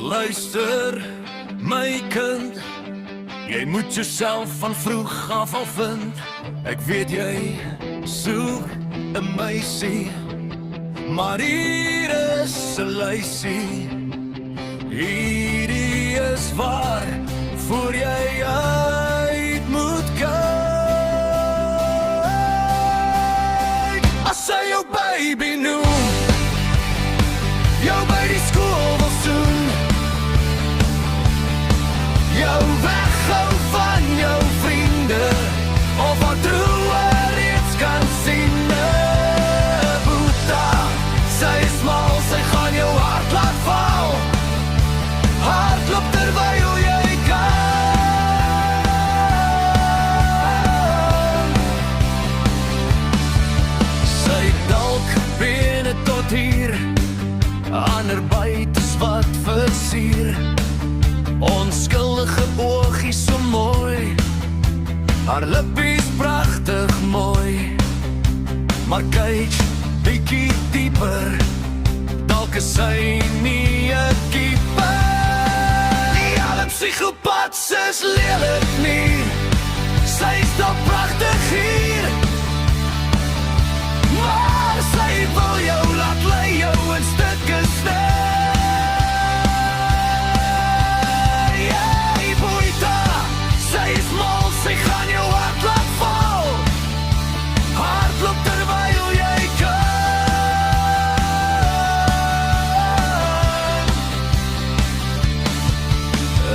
Luister, my kind, jy moet jouself van vroeg af al vind. Ek weet jy soek 'n meisie, maar hier is 'n lysie. Hierdie is waar voor jy uit moet kyk. As sy jou baby noem, jou by die skool wil soen, jou weghou van jou vriende, of wat droe reeds kan sien. Boeta, sy is mal, sy gaan jou hart laat val. Hardloop terwyl jy kan. Sy dalk binne tot hier, ander buites wat versier. Onskuldige oogies so mooi, haar lippies prachtig mooi. Maar kyk bietjie dieper, dalk is sy nie 'n keeper. Die alle psychopaats is lelik nie, sy is nog prachtig hier. Maar sy wil jou laat lei, jou in stukke sny. Sy gaan jou hart laat val. Hardloop terwyl jy kan.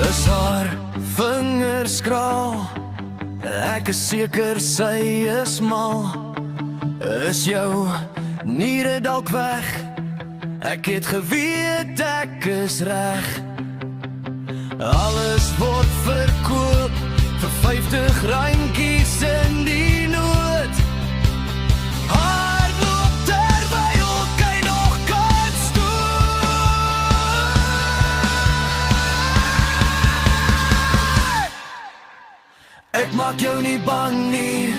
Is haar vingers skraal, ek is seker sy is mal. Is jou niere dalk weg, ek het geweet ek is reg. Alles word verkoop vir 50 randjies in die nood. Hardloop terwyl jy nog kan stoot. Ek maak jou nie bang nie,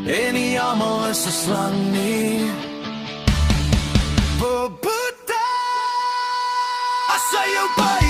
en nie almal is 'n slang nie. Boeta, as sy jou by